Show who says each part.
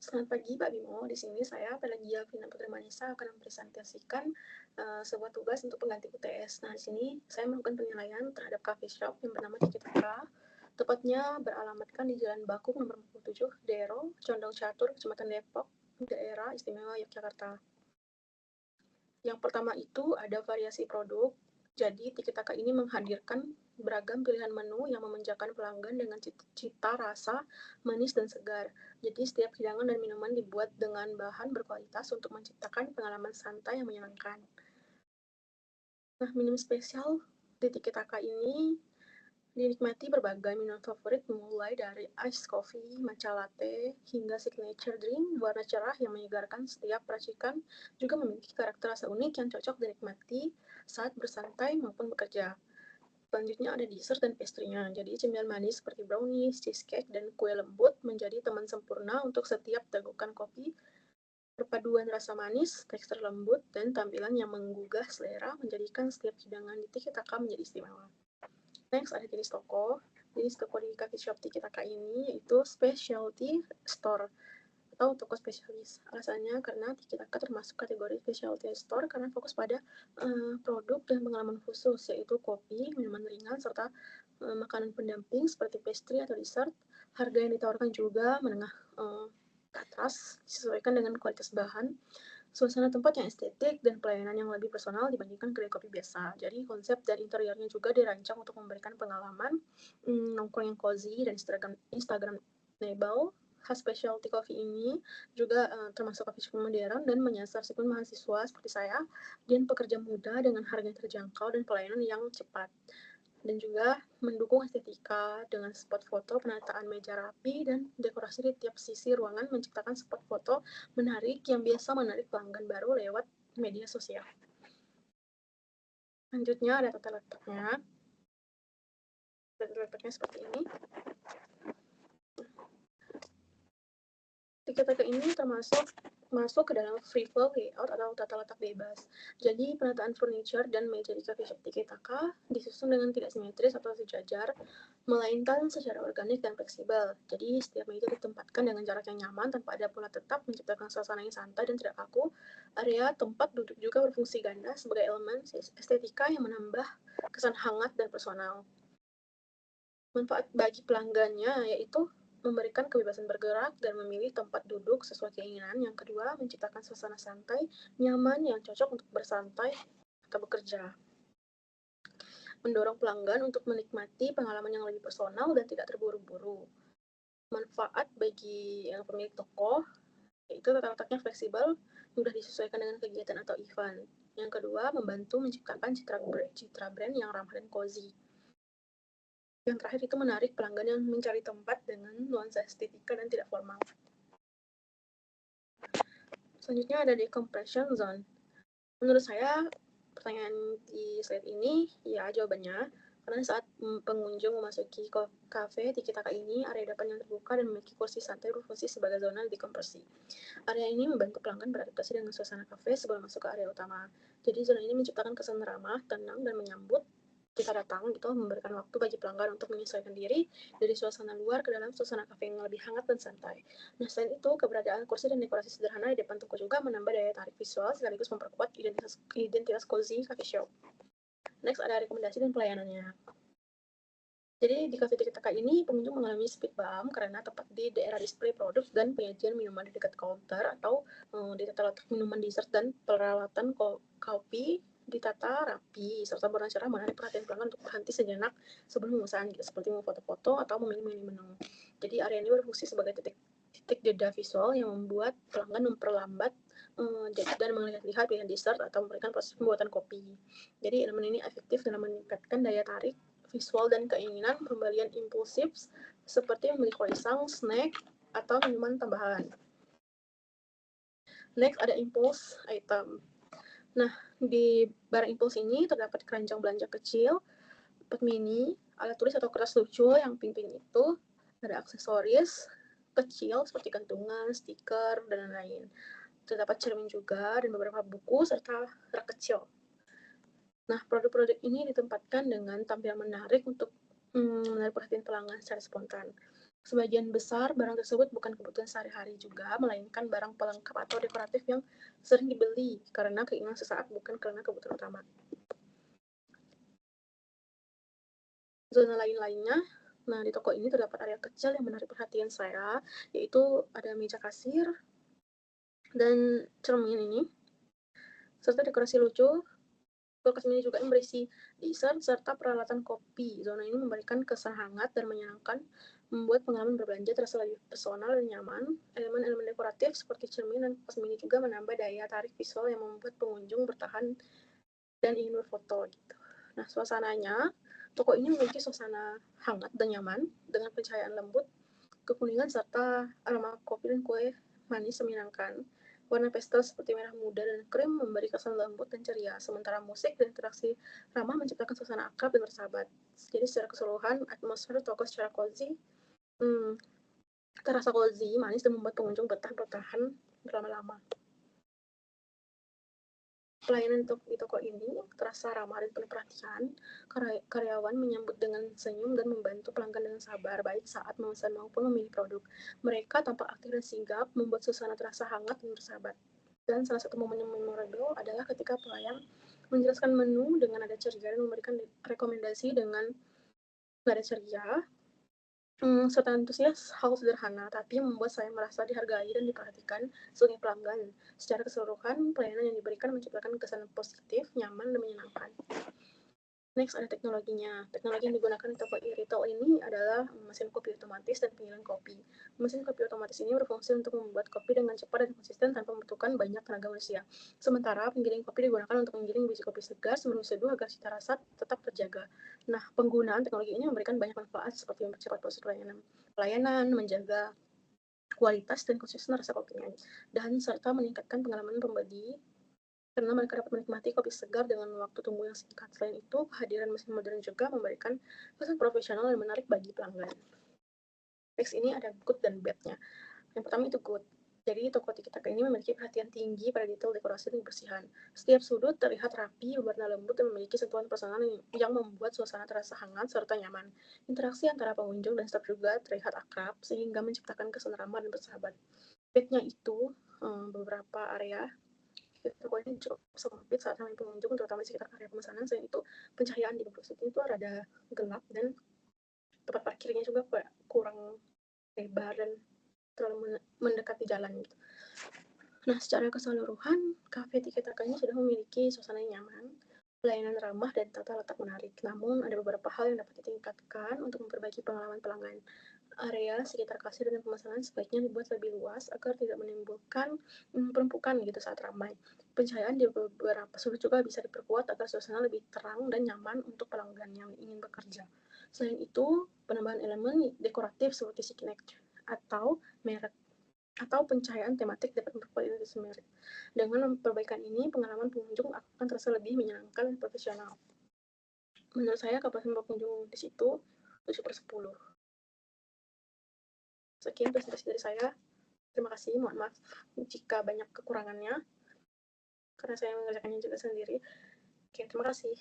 Speaker 1: Selamat pagi Pak Bimo, di sini saya Pelagia Vina Putri Manisa akan mempresentasikan sebuah tugas untuk pengganti UTS. Nah, di sini saya melakukan penilaian terhadap coffee shop yang bernama Tiki Taka, tepatnya beralamatkan di Jalan Bakung nomor 47, Daerah Condong Catur, Kecamatan Depok, Daerah Istimewa Yogyakarta. Yang pertama itu ada variasi produk. Jadi Tiki Taka ini menghadirkan beragam pilihan menu yang memanjakan pelanggan dengan cita rasa manis dan segar. Jadi setiap hidangan dan minuman dibuat dengan bahan berkualitas untuk menciptakan pengalaman santai yang menyenangkan. Nah, minum spesial di Tiki Taka ini dinikmati berbagai minuman favorit mulai dari ice coffee, matcha latte, hingga signature drink warna cerah yang menyegarkan. Setiap racikan juga memiliki karakter rasa unik yang cocok dinikmati saat bersantai maupun bekerja. Selanjutnya ada dessert dan pastry-nya. Jadi cemilan manis seperti brownies, cheesecake, dan kue lembut menjadi teman sempurna untuk setiap tegukan kopi. Perpaduan rasa manis, tekstur lembut, dan tampilan yang menggugah selera menjadikan setiap hidangan di Tiki Taka menjadi istimewa. Next ada jenis toko. Jenis toko di coffee shop Tiki Taka ini yaitu specialty store atau toko spesialis. Alasannya karena Tiki Taka termasuk kategori specialty store karena fokus pada produk dan pengalaman khusus, yaitu kopi, minuman ringan, serta makanan pendamping seperti pastry atau dessert. Harga yang ditawarkan juga menengah ke atas, disesuaikan dengan kualitas bahan, suasana tempat yang estetik, dan pelayanan yang lebih personal dibandingkan kedai kopi biasa. Jadi konsep dan interiornya juga dirancang untuk memberikan pengalaman nongkrong yang cozy dan Instagramable. Khas specialty coffee ini juga termasuk coffee shop modern dan menyasar segmen mahasiswa seperti saya dan pekerja muda dengan harga yang terjangkau dan pelayanan yang cepat. Dan juga mendukung estetika dengan spot foto, penataan meja rapi, dan dekorasi di tiap sisi ruangan menciptakan spot foto menarik yang biasa menarik pelanggan baru lewat media sosial. Selanjutnya ada tata letaknya. Tata letaknya seperti ini. Tiki Taka ini termasuk masuk ke dalam free flow layout atau tata letak bebas. Jadi penataan furniture dan meja di coffee shop Tiki Taka disusun dengan tidak simetris atau sejajar, melainkan secara organik dan fleksibel. Jadi setiap meja ditempatkan dengan jarak yang nyaman tanpa ada pola tetap, menciptakan suasana yang santai dan tidak kaku. Area tempat duduk juga berfungsi ganda sebagai elemen estetika yang menambah kesan hangat dan personal. Manfaat bagi pelanggannya yaitu memberikan kebebasan bergerak dan memilih tempat duduk sesuai keinginan. Yang kedua, menciptakan suasana santai, nyaman yang cocok untuk bersantai atau bekerja. Mendorong pelanggan untuk menikmati pengalaman yang lebih personal dan tidak terburu-buru. Manfaat bagi pemilik toko yaitu tata letaknya fleksibel, mudah disesuaikan dengan kegiatan atau event. Yang kedua, membantu menciptakan citra brand yang ramah dan cozy. Yang terakhir itu menarik pelanggan yang mencari tempat dengan nuansa estetika dan tidak formal. Selanjutnya ada decompression zone. Menurut saya, pertanyaan di slide ini, ya jawabannya, karena saat pengunjung memasuki kafe Tiki Taka ini, area depan yang terbuka dan memiliki kursi santai berfungsi sebagai zona dekompresi. Area ini membantu pelanggan beradaptasi dengan suasana kafe sebelum masuk ke area utama. Jadi zona ini menciptakan kesan ramah, tenang, dan menyambut kita datang gitu, memberikan waktu bagi pelanggan untuk menyesuaikan diri dari suasana luar ke dalam suasana kafe yang lebih hangat dan santai. Nah, selain itu, keberadaan kursi dan dekorasi sederhana di depan toko juga menambah daya tarik visual sekaligus memperkuat identitas cozy coffee shop. Next ada rekomendasi dan pelayanannya. Jadi di Cafe Tiki Taka ini pengunjung mengalami speed bump karena tepat di daerah display produk dan penyajian minuman di dekat counter atau di tata letak minuman dessert dan peralatan kopi ditata rapi serta berwarna cerah menarik perhatian pelanggan untuk berhenti sejenak sebelum memesan gitu, seperti memfoto-foto atau memilih menu. Jadi area ini berfungsi sebagai titik jeda visual yang membuat pelanggan memperlambat dan melihat pilihan dessert atau memberikan proses pembuatan kopi. Jadi elemen ini efektif dalam meningkatkan daya tarik visual dan keinginan pembelian impulsif seperti membeli croissant, snack, atau minuman tambahan. Next ada impulse item. Nah, di barang impuls ini terdapat keranjang belanja kecil, pot mini, alat tulis atau kertas lucu yang pink-pink itu, ada aksesoris kecil seperti gantungan, stiker, dan lain-lain. Terdapat cermin juga dan beberapa buku serta rak kecil. Nah, produk-produk ini ditempatkan dengan tampilan menarik untuk menarik perhatian pelanggan secara spontan. Sebagian besar barang tersebut bukan kebutuhan sehari-hari juga, melainkan barang pelengkap atau dekoratif yang sering dibeli karena keinginan sesaat, bukan karena kebutuhan utama. Zona lain-lainnya, nah di toko ini terdapat area kecil yang menarik perhatian saya, yaitu ada meja kasir dan cermin ini, serta dekorasi lucu. Kulkas mini juga yang berisi dessert serta peralatan kopi. Zona ini memberikan kesan hangat dan menyenangkan, membuat pengalaman berbelanja terasa lebih personal dan nyaman. Elemen-elemen dekoratif seperti cermin dan kulkas mini juga menambah daya tarik visual yang membuat pengunjung bertahan dan ingin berfoto gitu. Nah, suasananya, toko ini memiliki suasana hangat dan nyaman dengan pencahayaan lembut, kekuningan serta aroma kopi dan kue manis menyenangkan. Warna pastel seperti merah muda dan krim memberi kesan lembut dan ceria, sementara musik dan interaksi ramah menciptakan suasana akrab dan bersahabat. Jadi secara keseluruhan, atmosfer toko secara cozy, terasa cozy, manis, dan membuat pengunjung betah bertahan berlama-lama. Pelayanan di toko ini terasa ramah dan penuh perhatian. Karyawan menyambut dengan senyum dan membantu pelanggan dengan sabar, baik saat memesan maupun memilih produk. Mereka tampak aktif dan sigap, membuat suasana terasa hangat dan bersahabat. Dan salah satu momen yang memorable adalah ketika pelayan menjelaskan menu dengan nada ceria dan memberikan rekomendasi dengan nada ceria, serta antusias. Hal sederhana tapi membuat saya merasa dihargai dan diperhatikan sebagai pelanggan. Secara keseluruhan, pelayanan yang diberikan menciptakan kesan positif, nyaman, dan menyenangkan. Next ada teknologinya. Teknologi yang digunakan di toko e-retail ini adalah mesin kopi otomatis dan penggilingan kopi. Mesin kopi otomatis ini berfungsi untuk membuat kopi dengan cepat dan konsisten tanpa membutuhkan banyak tenaga manusia. Sementara penggiling kopi digunakan untuk menggiling biji kopi segar sebelum diseduh agar cita rasa tetap terjaga. Nah, penggunaan teknologi ini memberikan banyak manfaat seperti mempercepat proses pelayanan, menjaga kualitas dan konsisten rasa kopinya, dan serta meningkatkan pengalaman pembeli karena mereka dapat menikmati kopi segar dengan waktu tunggu yang singkat. Selain itu, kehadiran mesin modern juga memberikan kesan profesional dan menarik bagi pelanggan. Next ini ada good dan bad-nya. Yang pertama itu good. Jadi toko tiki-taka ini memiliki perhatian tinggi pada detail dekorasi dan kebersihan. Setiap sudut terlihat rapi, berwarna lembut, dan memiliki sentuhan personal yang membuat suasana terasa hangat serta nyaman. Interaksi antara pengunjung dan staf juga terlihat akrab, sehingga menciptakan kesan ramah dan bersahabat. Bad-nya itu beberapa area toko ini cukup sempit saat ramai pengunjung, terutama di sekitar area pemesanan. Selain itu, pencahayaan di beberapa sudut itu rada gelap dan tempat parkirnya juga kurang lebar dan terlalu mendekati jalan gitu. Nah, secara keseluruhan, kafe Tiki Taka ini sudah memiliki suasana yang nyaman, pelayanan ramah, dan tata letak menarik. Namun, ada beberapa hal yang dapat ditingkatkan untuk memperbaiki pengalaman pelanggan. Area sekitar kasir dan pemesanan sebaiknya dibuat lebih luas agar tidak menimbulkan penumpukan gitu saat ramai. Pencahayaan di beberapa sudut juga bisa diperkuat agar suasana lebih terang dan nyaman untuk pelanggan yang ingin bekerja. Selain itu, penambahan elemen dekoratif seperti signature atau merek atau pencahayaan tematik dapat memperkuat identitas merek. Dengan perbaikan ini, pengalaman pengunjung akan terasa lebih menyenangkan dan profesional. Menurut saya, kepuasan pengunjung di situ 7/10. Sekian presentasi dari saya. Terima kasih. Mohon maaf jika banyak kekurangannya, karena saya mengerjakannya juga sendiri. Oke, terima kasih.